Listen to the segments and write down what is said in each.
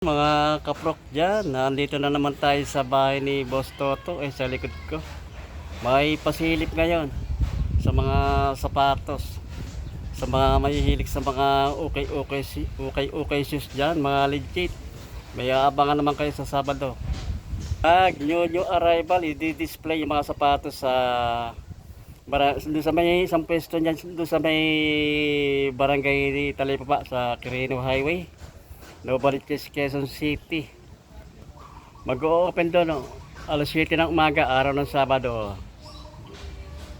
Mga kaprok dyan, nandito na naman tayo sa bahay ni Boss Toto, sa likod ko. May pasilip ngayon sa mga sapatos, sa mga mahihilig sa mga ukay shoes dyan, mga legit. May aabangan naman kayo sa Sabado. New arrival, i-display yung mga sapatos sa doon sa may isang pwesto dyan, doon sa may barangay ni Talipapa sa Quirino Highway, Novaliches, Quezon City. Mag-o-open doon, alas 7 ng umaga, araw ng Sabado,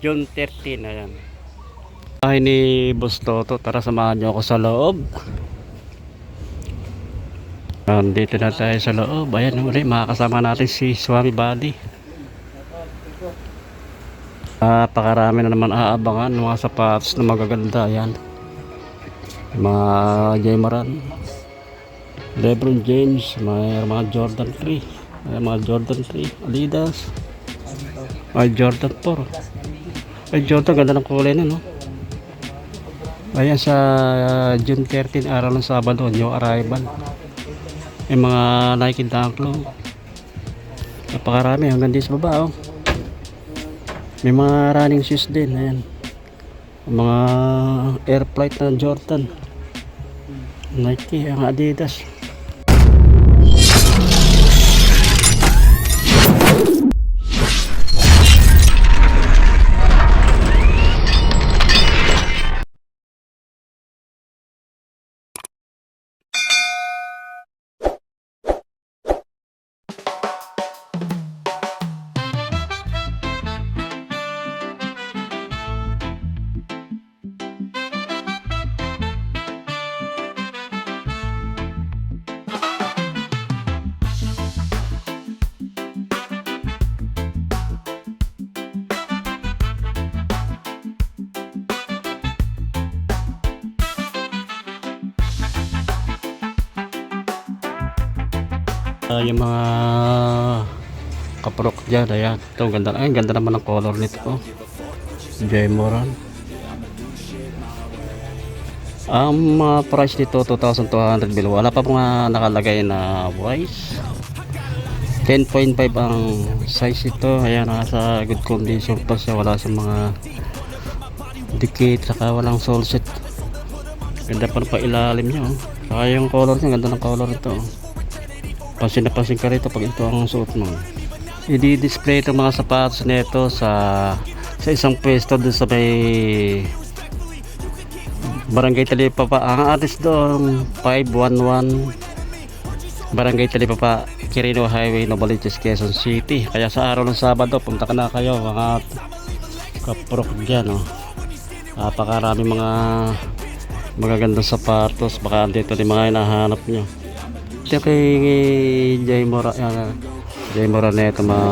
June 13. Ayan. Bahay ni Boss Toto, tara samahan nyo ako sa loob. Dito na tayo sa loob. Ayan ulit, makakasama natin si Swami Buddy. Pakarami na naman aabangan ng mga sapatos na magaganda. Ayan, mga Jaymaran, LeBron James, may mga Jordan 3, may mga Jordan 3, Adidas, may Jordan 4. Ay, Jordan, ganda ng kulay na, no? Ayan, sa June 13, araw ng Sabado, new arrival. May mga Nike Dunk Low. Napakarami, hanggang din sa baba, oh. May mga running shoes din, ayan. Mga Air Flight na Jordan, Nike, ang Adidas. Yung mga kaprok dyan, ayan. Ito, ganda, ay, ganda naman ng color nito, oh. Jaymaran. Ang price nito 2,200 below. Wala pa mga nakalagay na price. 10.5 ang size ito. Ayan, nasa good condition pa siya. Wala sa mga dikit, saka walang sole set. Ganda pa na pa ilalim niya, oh. Saka yung color niya, ganda ng color ito, oh. Pansin na pansin ka rito pag ito ang suot mo. I-display itong mga sapatos nito sa isang pwesto doon sa may Barangay Talipapa. Ang address doon 511 Barangay Talipapa, Quirino Highway, Novaliches, Quezon City. Kaya sa araw ng Sabado, punta ka na kayo mga kaprok dyan, oh. Napakarami mga magagandang sapatos. Baka dito din mga hinahanap nyo. Ito kay Jaymaran na ito, mga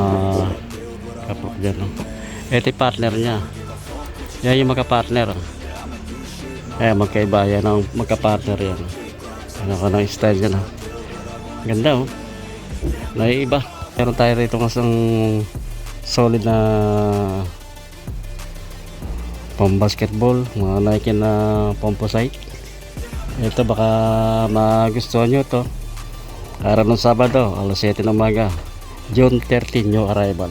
kapok dyan, no? Ito yung partner niya. Yan yung magka-partner, oh. Ayan, magkaiba yan ang magka-partner yan. Ano ka ng style dyan, oh. Ganda, oh. Naiiba. Meron tayo rito kasang solid na pang basketball, mga Nike na composite. Ito baka magustuhan nyo to. Araw ng Sabado, alas 7 ng umaga, June 13, new arrival.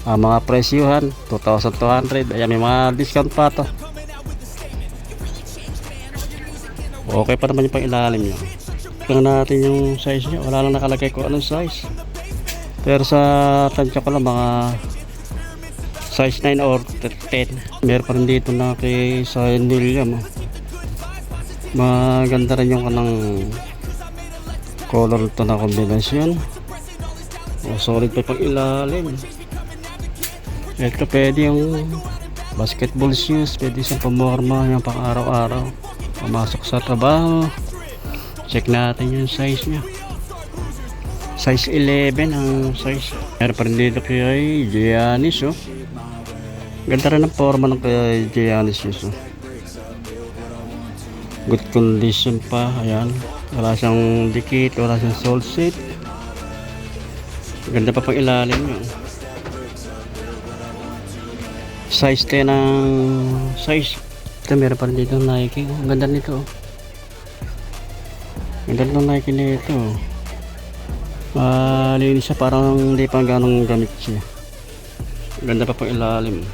Ang mga presyuhan 2,200. Ayan, may mga discount pa to. Okay pa naman yung pang ilalim nyo. Tingnan natin yung size nyo. Wala lang nakalagay kung anong size, pero sa tansya ko lang mga size 9 or 10. Meron pa rin dito na kay Zion William, oh. Maganda rin yung kanang color ito na kombinasyon. Solid pa pang ilalim. Ito pwede yung basketball shoes, pwede sa pamorma, yung pang araw-araw, pumasok sa trabaho. Check natin yung size nya. Size 11 ang size. Meron pa rin dito kay Giannis, oh. Ganda rin ang forma ng kay Giannis, oh. Good condition pa. Ayan, wala siyang dikit, wala siyang sole set. Ganda pa pang ilalim nyo. Size 10 ang size. Ito meron pa rin dito Nike. Ang ganda nito, oh. Ang ganda ng Nike nito. Linis siya, parang hindi pa ganong gamit siya. Ganda pa pang ilalim.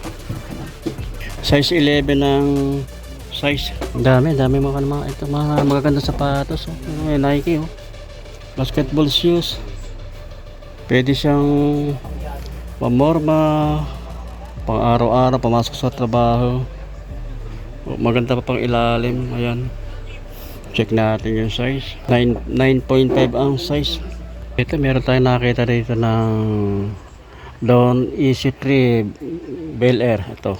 Size 11 ng size. Dami mga ito, mga magaganda sapatos. Oh. May Nike oh. Basketball shoes. Pwede siyang pamorma, pang araw-araw, pamasok sa trabaho. Oh, maganda pa pang ilalim. Ayan. Check natin yung size. 9.5 ang size. Ito, meron tayong nakita dito ng Don EC3 Bel Air. Ito.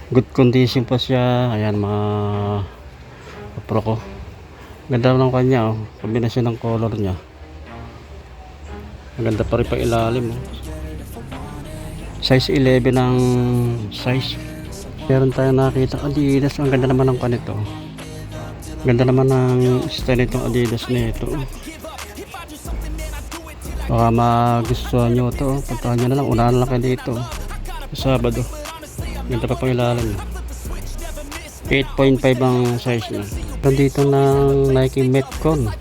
Good condition pa siya. Ayan, mga pro ko. Ganda ng kanya. Oh. Kombinasyon ng color niya. Maganda pa rin pa ilalim. Oh. Size 11 ang size. Meron tayong nakita Adidas. Ang ganda naman ng kanito. Ganda naman ng style nitong Adidas nito. Baka magustuhan nyo ito. Puntahan nyo na lang. Unahan na lang kayo dito. Sabado. Ganda pa pang ilalim. 8.5 ang size niya. Nandito ng Nike Metcon.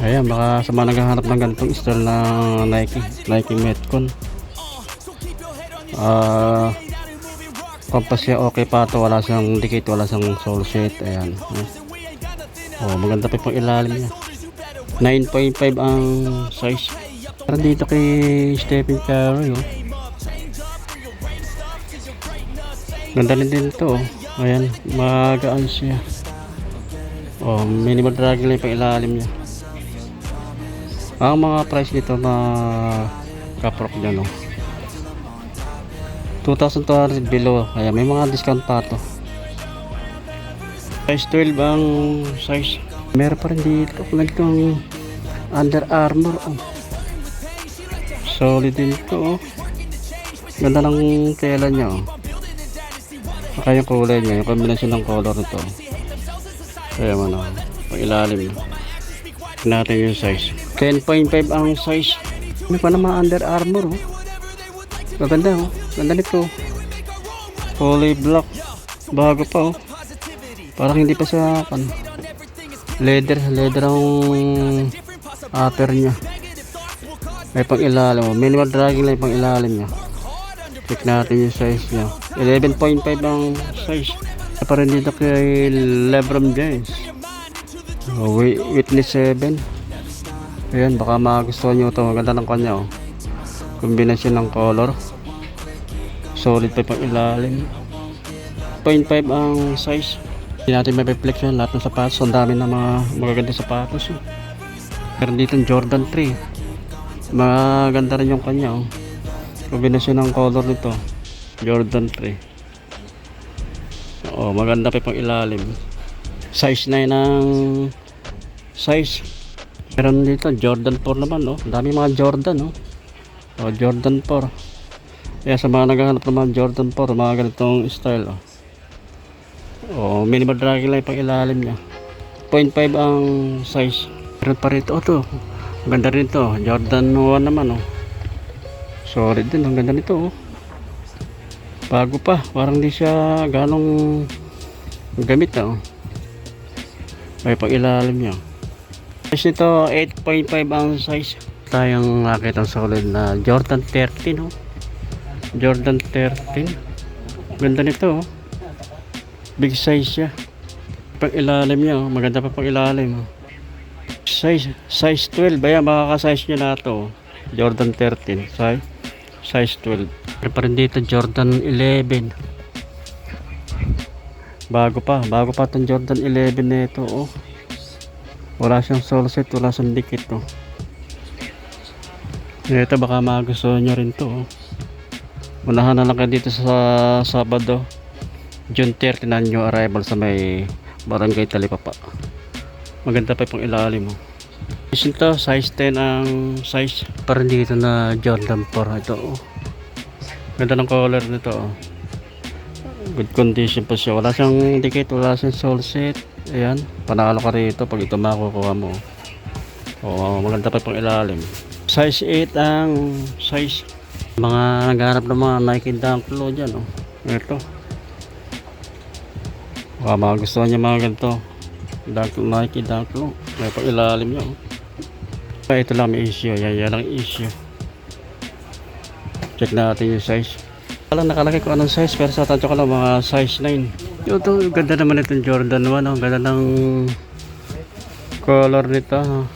Ayan. Baka sa mga naghahanap ng ganitong style na Nike Metcon. Pampas siya okay pa ito. Wala siyang dikit. Wala siyang sole set. Ayan. Oh, maganda pa pang ilalim niya. 9.5 ang size. Para dito kay Stephen Curry oh. Ganda din ito oh. Ayan, magaan siya. Oh, minimal dragging lang pang ilalim niya. Ang mga price nito na kaprok niya no. 2,200 below. Ayan, may mga discount pa to. Size 12 ang size. Meron pa rin dito ganitong Under Armour oh. Solid din ito oh. Ganda ng tela niya oh. Saka yung kulay niya, yung kombinasyon ng color nito. Kaya mo na pang ilalim natin yung size. 10.5 ang size. May pa naman Under Armour oh. Maganda oh. Ganda nito. Fully black. Bago pa oh. Parang hindi pa siya leather ang upper nya. May pang ilalim. Minimal dragging lang pang ilalim nya. Check natin yung size nya. 11.5 ang size. Pa rin dito kay LeBron James. Witness 7. Ayan, baka magustuhan nyo ito. Maganda ng kanya oh. Kombinasyon ng color. Solid pa pang ilalim. 0.5 ang size. Hindi natin may reflex yan. Lahat ng sapatos. Ang dami na mga magaganda sapatos. Meron dito Jordan 3. Maganda rin yung kanya. Oh. Kombinasyon ng color nito. Jordan 3. Oh, maganda pa pang ilalim. Size 9 ang size. Meron dito Jordan 4 naman. Oh. Ang dami mga Jordan. Oh. Oh, Jordan 4. Kaya sa mga naghahanap naman Jordan 4. Mga ganitong style. Oh. Oh, minimal dragging lang pang ilalim niya. 0.5 ang size. Meron pa rito to. Ganda rin to. Jordan 1 naman oh. Solid din. Ang ganda nito oh. Bago pa. Parang di siya ganong gamit oh. May pang ilalim niya. Size nito 8.5 ang size. Tayong nakita solid na Jordan 13 oh. Jordan 13. Ganda nito oh. Big size siya. Pang ilalim niya oh. Maganda pa pang ilalim oh. Size 12. Ayan, makaka-size niya na ito oh. Jordan 13 size 12. Pero pa rin dito Jordan 11. Bago pa itong Jordan 11 na ito oh. Wala siyang sole set. Wala siyang dikit oh. Ito baka magustuhan nyo rin to oh. Unahan na lang kayo dito sa Sabado June 30 na new arrival sa may Barangay Talipapa. Maganda pa pang ilalim mo. Ito size 10 ang size. Parang dito na Jordan 4 ito oh. Ganda ng color nito oh. Good condition pa siya. Wala siyang dikit, wala siyang sole set. Ayan, panalo ka rito pag ito makukuha mo. Oh, maganda pa pang ilalim. Size 8 ang size. Mga naghahanap ng mga Nike Dunk Low dyan oh. Ito. Magustuhan niya mga ganito. Dunk, Nike Dunk Low. May pang ilalim niya. Ito lang may issue. Yan lang issue. Check natin yung size. Walang nakalagay ko anong size, pero sa tansya ko lang mga size 9. Ito, ganda naman itong Jordan 1. Oh. Ganda ng color nito. Oh.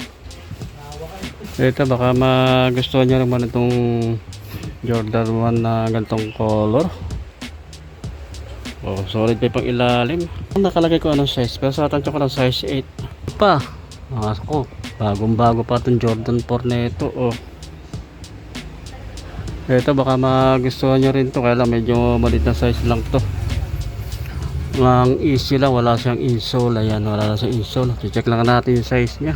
Ito, baka magustuhan nyo naman itong Jordan 1 na ganitong color. Oh, solid pa pang ilalim. Nakalagay ko anong size, pero sa tansya ko lang size 8 pa. Ko, bagong-bago pa itong Jordan 4 na ito. Oh. Ito, baka magustuhan nyo rin to, kaya lang medyo maliit na size lang to. Ang easy lang, wala siyang insole. Ayan, wala siyang insole. Check lang natin yung size nya.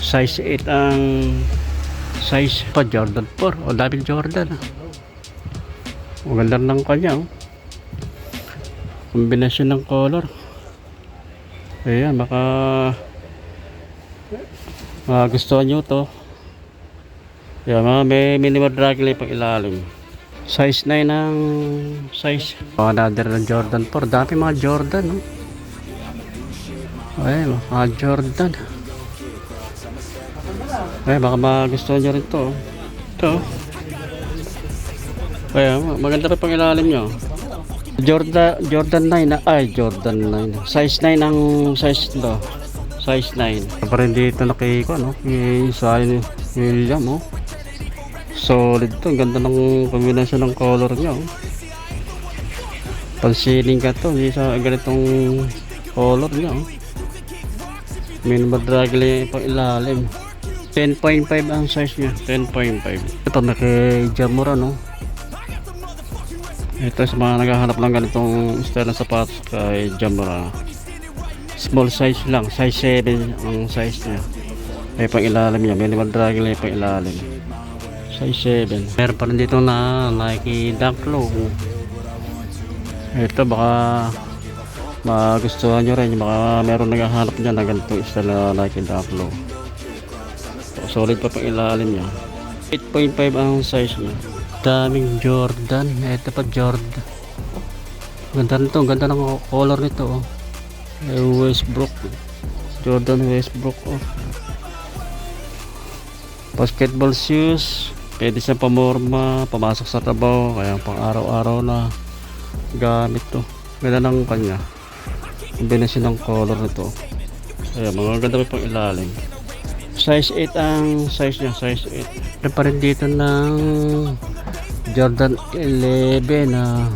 Size 8 ang size pa. Jordan 4 o David Jordan. Ang ganda ng kanya. Oh. Kombinasyon ng color. Ayan, baka magustuhan nyo to. Ayan, mga may minimal drag lang pang ilalim. Size 9 ang size. Another ng Jordan 4. Dami mga Jordan. Oh. Ayan, mga Jordan. Ayan, baka magustuhan nyo rin to. Ito. Ayan, maganda pa pang ilalim nyo. Jordan 9 Jordan 9 size 9 ang size nito, size 9. Pa rin dito nakiko, no? Yung William, oh. Solid to, ganda ng kombinasyon ng color niya, oh. Pansiling ka to, sa ganitong color niya, oh. Minimal drag lang pang ilalim. 10.5 ang size niya, 10.5. Ito naki Jamura, no? Ito sa mga naghahanap lang ganitong style ng sapatos kay Jamura. Small size lang, size 7 ang size niya. May pang ilalim niya, minimal drag lang pang ilalim. Size 7. Meron pa rin dito na Nike Dunk Low. Ito baka magustuhan nyo rin, baka meron naghahanap dyan na ganitong style na Nike Dunk Low. Solid pa pang ilalim niya. 8.5 ang size niya. Daming Jordan. Ito pa Jordan. Ganda nito, ganda ng color nito, oh. Westbrook. Jordan Westbrook, oh. Basketball shoes. Pwede siyang pamorma, pamasok sa trabaho, kaya pang araw-araw na gamit to. Ganda ng kanya. Kombinasyon ng color nito. Ayan, mga ganda pa pang ilalim. Size 8 ang size niya, size 8. Meron pa rin dito ng Jordan 11 na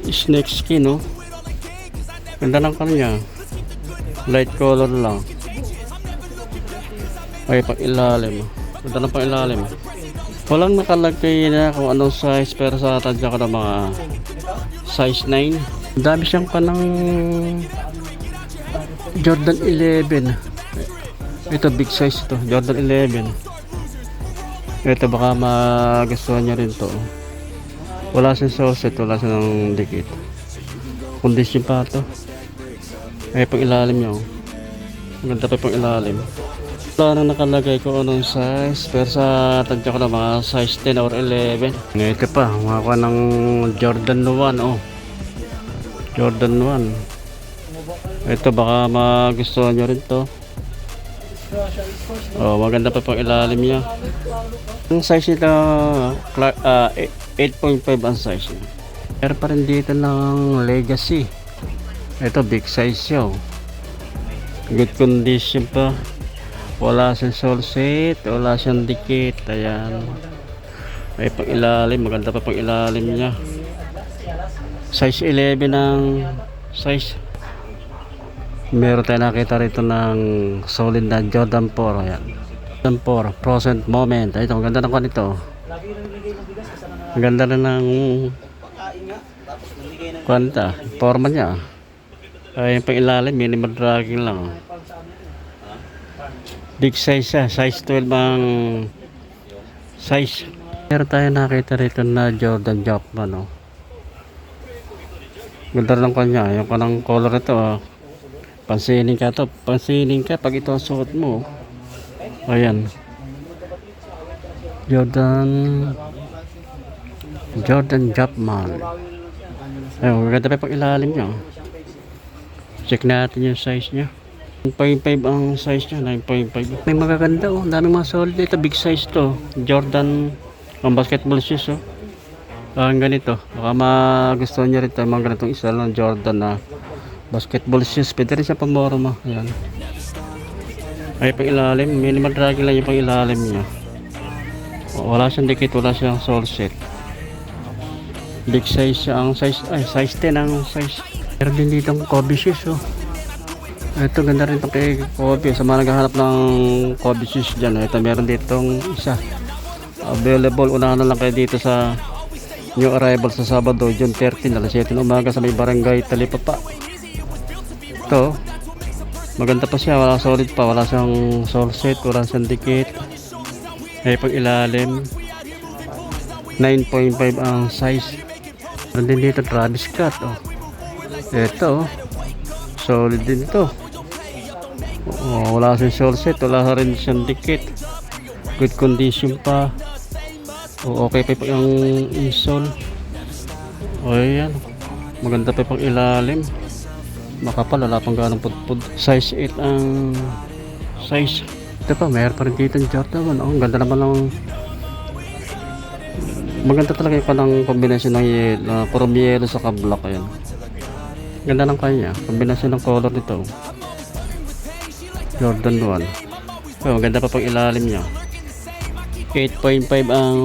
snake skin, no? Ganda ng kanya, light color lang. Ay, pang ilalim. Ganda ng pang ilalim. Walang nakalagay na kung anong size, pero sa tadya ko na mga size 9. Dami siyang pa ng Jordan 11. Ito big size to, Jordan 11. Ito baka magustuhan nyo rin to. Wala siyang soset, wala siyang dikit. Condition pa to. Ay, pang ilalim nyo. Maganda pa pang ilalim. Wala nang nakalagay ko anong size, pero sa tagya ko na mga size 10 or 11. Ito pa, makakuha ng Jordan 1, oh. Jordan 1. Ito baka magustuhan nyo rin to. Oh, maganda pa pang ilalim niya. Ang size nito 8.5 ang size niya. Pero pa rin dito ng Legacy. Ito big size siya, oh. Good condition pa. Wala siyang sole set, wala siyang dikit. Ayan. May pang ilalim, maganda pa pang ilalim niya. Size 11 ang size. Meron tayo nakita rito ng solid na Jordan 4. Ayan. Jordan 4 present moment. Ito, ang ganda ng kanito. Ang ganda na ng kwanta, forma niya. Ay, yung pang ilalim, minimal dragging lang. Big size siya, size 12 ang size. Meron tayo nakita rito na Jordan Jumpman, no? Ganda lang kanya, yung kanang color ito, oh. Pansinin ka to, pansinin ka pag ito ang suot mo. Ayan. Jordan Jumpman. Ayun, maganda pa pag ilalim niya. Check natin yung size niya. 9.5 ang size niya, 9.5. May magaganda oh, daming mga solid dito, big size to. Jordan, ang basketball shoes oh. Ang ganito, baka magustuhan niya rin tayo mga ganitong isa lang Jordan na basketball shoes. Pwede rin siya pamorma. Ayan. Ay pang ilalim, minimal dragging lang yung pang ilalim niya. Wala siyang dikit, wala siyang sole set. Big size siya, ang size, ay size 10 ang size. Meron din dito ang Kobe shoes oh. Ito ganda rin itong kay Kobe. Sa mga naghahanap ng Kobe shoes dyan, ito meron ditong isa available. Unahan na lang kayo dito sa new arrival sa Sabado, June 13, alas 7 ng umaga sa may barangay Talipapa. Ito maganda pa siya, wala solid pa, wala siyang sole set, wala siyang dikit. Ay pag ilalim 9.5 ang size. Meron din dito Travis Scott oh. Ito solid din ito. Wala siyang sole set, wala rin siyang dikit, good condition pa. Okay pa yung insole. Ayan, maganda pa pang ilalim, makapal, wala pang ganong pudpud. Size 8 ang size. Ito pa, mayroon pa rin dito yung Jordan 1. Ang ganda naman ng, maganda talaga yung kanang kombinasyon ng purong yellow sa black. Ayan, ganda ng kanya, kombinasyon ng color nito. Jordan 1. Maganda pa pang ilalim niya. 8.5 ang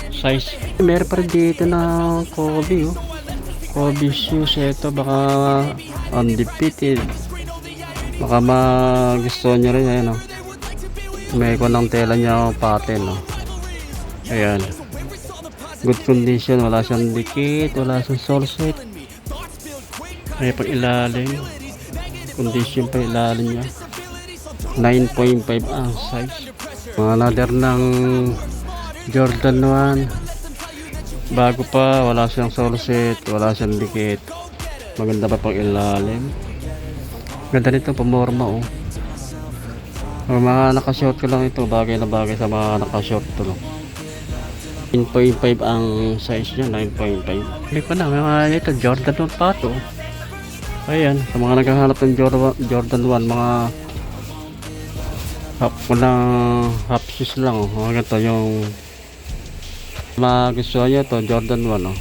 size. Meron pa rin dito na Kobe oh. Kobe shoes. Ito baka undefeated, baka magustuhan nyo rin. Ayan oh. May ng tela niya oh, pattern oh. Ayan, good condition, wala siyang dikit, wala siyang sole set. Ay pang ilalim, condition pa ilalim niya. 9.5 ang size. Another ng Jordan 1, bago pa, wala siyang sole set, wala siyang dikit, maganda pa pang ilalim. Ganda nito, pamorma oh. Mga nakashort ko lang ito, bagay na bagay sa mga nakashort to no? 9.5 ang size niya, 9.5. Hindi pa na, may ito Jordan 1 pa to. Ayan, sa mga naghahanap ng Jordan 1, mga half shoes lang oh. Mga ganito yung magustuhan nyo to, Jordan 1 oh.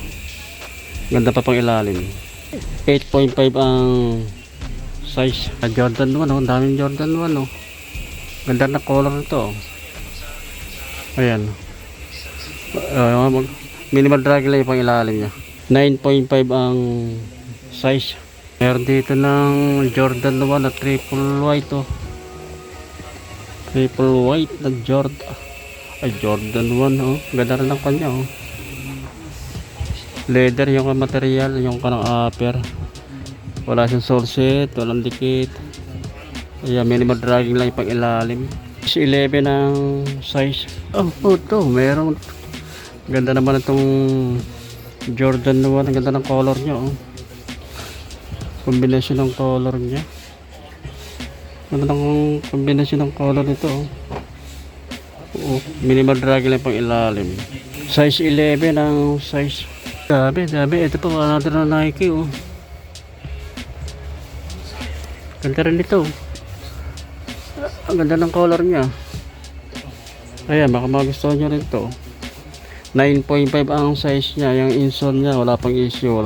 Ganda pa pang ilalim. 8.5 ang size. Jordan 1 oh, daming Jordan 1 oh. Ganda na color nito oh. Ayan, minimal drag lang yung pang ilalim nya. 9.5 ang size. Meron dito ng Jordan 1 na triple white oh. Triple white na Jordan. Ay, Jordan 1 oh. Ganda rin ang kanya oh. Leather yung material, yung kanang upper. Wala siyang sole set, walang dikit. Ayan, minimal dragging lang yung pang ilalim. 11 ang size. Oh, ito meron. Ganda naman itong Jordan 1. Ang ganda ng color nya oh. Kombinasyon ng color nya. Ganda ng kombinasyon ng color nito oh. Minimal drag lang pang ilalim. Size 11 ang size. Sabi, ito pa another na Nike oh. Ganda rin ito. Ang ganda ng color nya. Ayan, baka magustuhan nyo rin ito. 9.5 ang size nya. Yung insole nya, wala pang issue.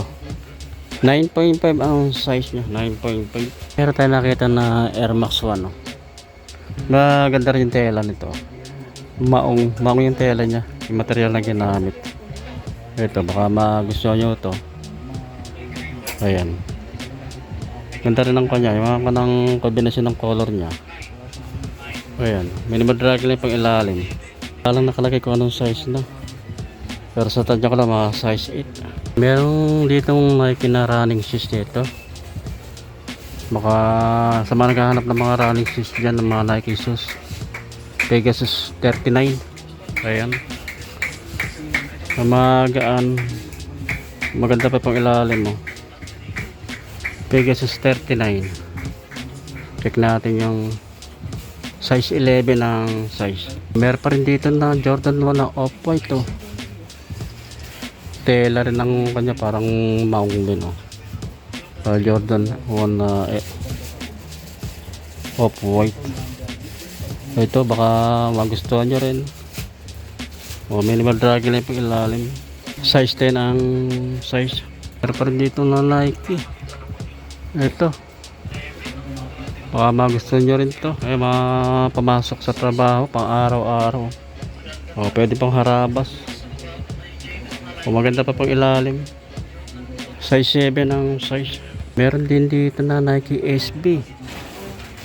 9.5 ang size nya, 9.5. Pero tayo nakita na Air Max 1 oh. Maganda rin yung tela nito. Maong yung tela nya, yung material na ginamit. Ito, baka magustuhan nyo ito. Ayan, ganda rin ang kanya, yung mga kanang kombinasyon ng color nya. Ayan, minimal drag lang pang ilalim. Alang nakalagay ko anong size na, pero sa tadya ko lang mga size 8. Merong ditong Nike na running shoes dito. Baka sa mga naghahanap ng mga running shoes dyan, ng mga Nike shoes, Pegasus 39. Ayan, magaan, maganda pa pang ilalim mo. Pegasus 39. Check natin yung size 11 ang size. Meron pa rin dito na Jordan 1 na off-white oh. Tela rin ang kanya, parang maong din oh. Jordan 1 na off-white. Ito baka magustuhan nyo rin. Minimal dragon lang yung ilalim. Size 10 ang size. Pero pa rin dito na Nike. Ito baka magustuhan nyo rin to. Mga pamasok sa trabaho pang araw-araw. Pwede pang harabas. Maganda pa pang ilalim. Size 7 ang size. Meron din dito na Nike SB.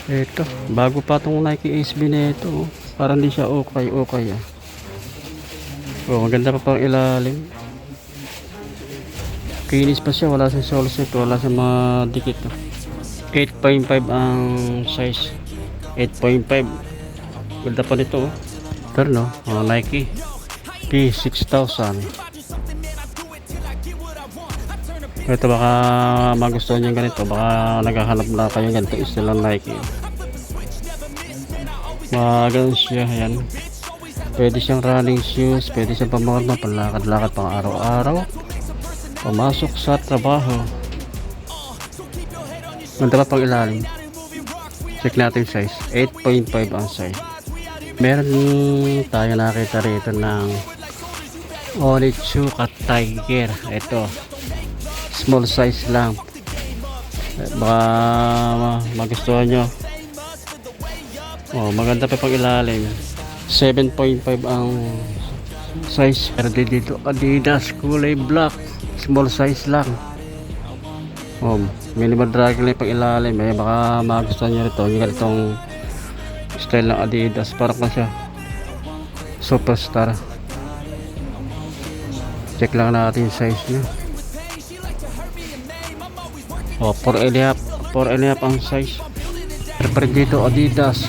Ito, bago pa itong Nike SB na ito. Parang di siya okay. Maganda pa pang ilalim. Kinis pa siya, wala sa sole set, wala sa mga dikit. 8.5 ang size. 8.5. Ganda pa nito. Pero no, Nike P6000. Ito baka magustuhan nyo ganito, baka naghahanap na kayo ganito style ng Nike. Ganun siya, ayan. Pwede siyang running shoes, pwede siyang pamorma, panlakad-lakad pang araw-araw, pamasok sa trabaho. Ganda pa pang ilalim. Check natin size. 8.5 ang size. Meron tayo nakita rito ng Onitsuka Tiger. Ito small size lang, baka magustuhan nyo. Maganda pa pang ilalim. 7.5 ang size. Pero dito Adidas kulay black, small size lang. Minimal dragon lang pang ilalim. Baka magustuhan nyo rito yung ganitong style ng Adidas. Parang pa siya superstar. Check lang natin yung size nya. 4.5 ang size. Pero dito Adidas.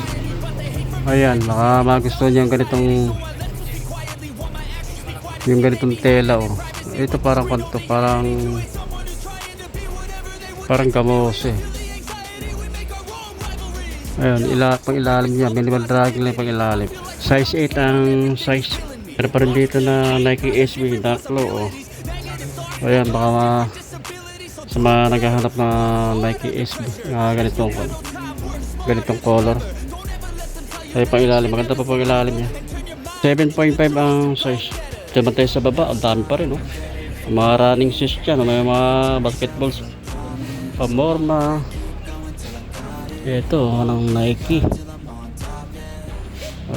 Ayan, baka magustuhan niyo yung ganitong tela. Ito parang kanto, parang gamose. Ayan, pang ilalim niya, minimal dragon lang pang ilalim. Size 8 ang size. Pero pa rin dito na Nike SB dark low. Ayan, baka sa mga naghahanap na Nike SB ganitong color. Ay pang ilalim, maganda pa pang ilalim niya. 7.5 ang size. Diyan tayo sa baba, ang dami pa rin. Mga running shoes dyan, may mga basketballs, pamorma. Ito, ng Nike.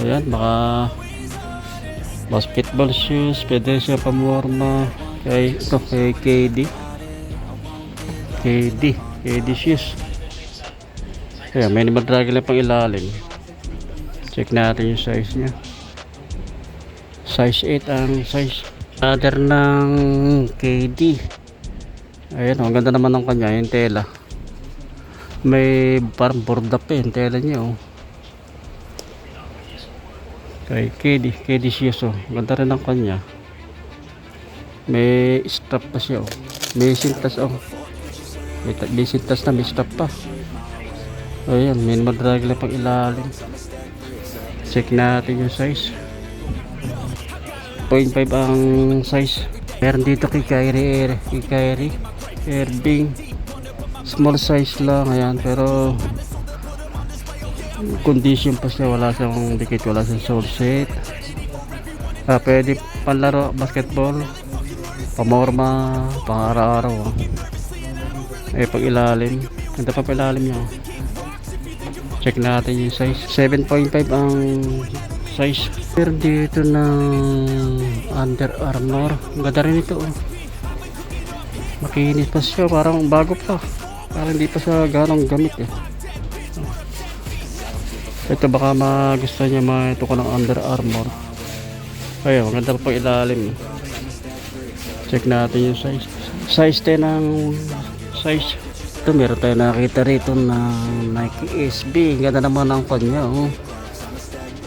Ayan, baka basketball shoes, pwede siya pamorma. Kay KD shoes. Ayan, minimal dragon lang pang ilalim. Check natin yung size nya. Size 8 ang size. Other ng KD. Ayan, ang ganda naman ng kanya, yung tela. May parang board up yung tela nya. Kay KD shoes. Ganda rin ang kanya. May strap pa siya. May sintas. May sintas na, may strap pa. Ayan, minimal dragon lang pang ilalim. Check natin yung size. 0.5 ang size. Meron dito kay Kyrie Irving, small size lang. Ayan, pero condition pa siya, wala siyang dikit, wala siyang sole set. Pwede panlaro basketball, pamorma, pang araw-araw. Pag ilalim, ganda pa ilalim niya. Check natin yung size. 7.5 ang size. Pero dito ng Under Armour, ang ganda rin ito. Makinis pa siya, parang bago pa, parang hindi pa siya ganong gamit. Ito baka magustuhan niya ito ko ng Under Armour. Ayun, maganda pa pang ilalim. Check natin yung size. Size 10 ang size. Ito meron tayo nakita rito na Nike SB. Ganda naman ang kanya.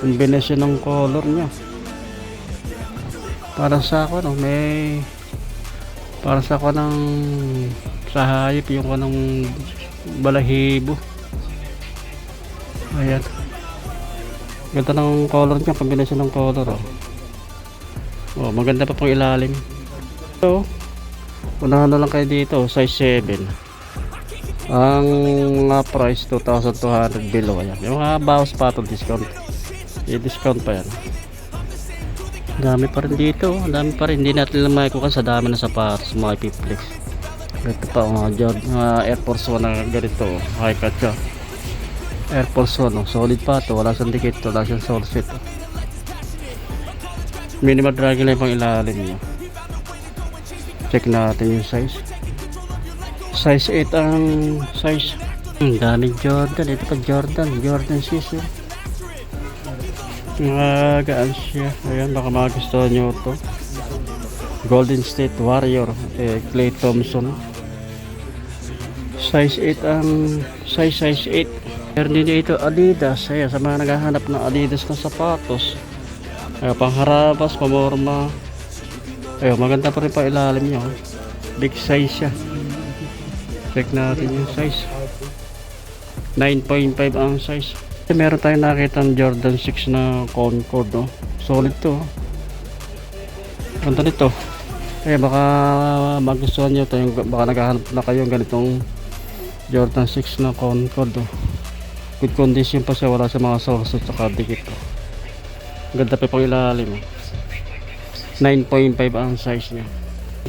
Combination ng color niya. Parang sa ako parang sa ako ng sa hayop yung kanong balahibo. Ayan. Ganda ng color niya, combination ng color. Maganda pa pang ilalim. So, unahan na lang kayo dito, size 7. Ang mga price 2,200 below. Ayan. Yung mga bawas pa ito discount. I-discount pa yan. Dami pa rin dito. Dami pa rin. Hindi natin lang makikuha sa dami na sapatos mga ipiplex. Ito pa mga Air Force 1 na ganito. High cut siya. Air Force 1. Solid pa ito. Wala siyang dikit. Wala siyang sole set. Minimal dragging lang pang ilalim niya. Check natin yung size. Size 8 ang size. Daming Jordan. Ito pa Jordan 6 eh. Gaan siya. Ayan, baka magustuhan nyo ito. Golden State Warrior, Klay Thompson. Size 8 ang size 8. Meron din dito Adidas. Ayan, sa mga naghahanap ng Adidas na sapatos. Ayan, pangharabas, pamorma. Ayan, maganda pa rin pa ilalim nyo. Big size siya. Check natin yung size. 9.5 ang size. Meron tayong nakita ng Jordan 6 na Concord, no? Solid to. Ganda nito. Baka magustuhan nyo ito. Baka naghahanap na kayo ng ganitong Jordan 6 na Concord, no? Good condition pa siya. Wala sa mga source at saka dikit, no? Ganda pa pang ilalim, 9.5 ang size niya.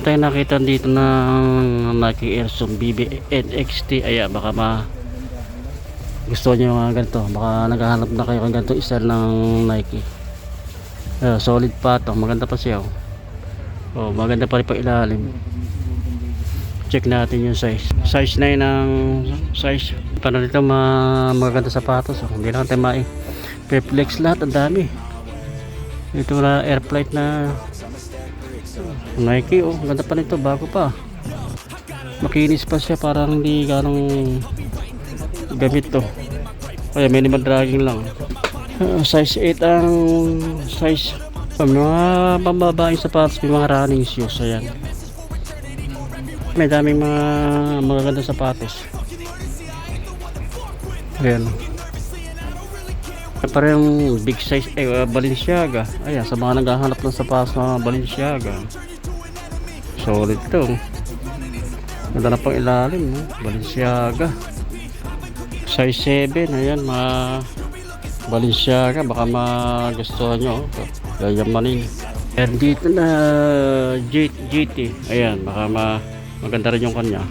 Tayo nakita dito ng Nike Air Zoom BB NXT. Ayan, baka gusto niyo mga ganito. Baka naghahanap na kayo ng ganito style ng Nike. Solid pa ito. Maganda pa siya. Maganda pa rin pa ilalim. Check natin yung size. Size 9 ang size. Paano nito maganda sapatos. Hindi na natin pe-flex lahat. Ang dami. Ito na air flight na Nike. Ganda pa nito. Bago pa. Makinis pa siya. Parang hindi ganong gamit to. Kaya minimal dragging lang. Size 8 ang size. Mga pambabaeng sapatos, may mga running shoes. Ayan. May daming mga magaganda sapatos. Ayan. Parang big size Balenciaga. Ayan, sa mga naghahanap ng sapatos na Balenciaga. Solid to. Ganda na pang ilalim, Balenciaga. Size 7, ayan, mga Balenciaga, baka magustuhan nyo. Yayamanin. And dito na GT, ayan, baka maganda rin yung kanya.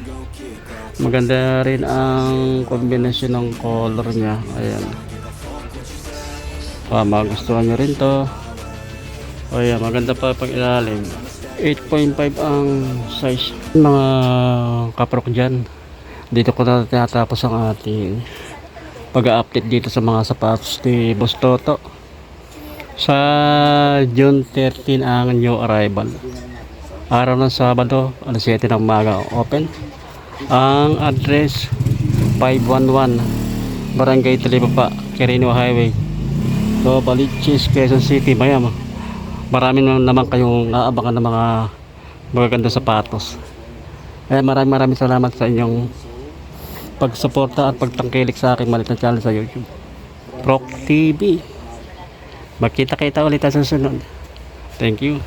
Maganda rin ang kombinasyon ng color niya, ayan. Baka magustuhan nyo rin to. Ayan, maganda pa pag ilalim. 8.5 ang size. Mga kaprok dyan, dito ko na tinatapos ang ating pag-update dito sa mga sapatos ni Boss Toto. Sa June 13 ang new arrival. Araw ng Sabado, alas 7 ng umaga open. Ang address 511 Barangay Talibaba, Quirino Highway, Baliches, Quezon City, Mayama. Marami naman kayong aabangan ng mga magaganda sapatos. Maraming salamat sa inyong pagsuporta at pagtangkilik sa aking maliit na channel sa YouTube, Proc TV. Magkita-kita ulit sa susunod. Thank you.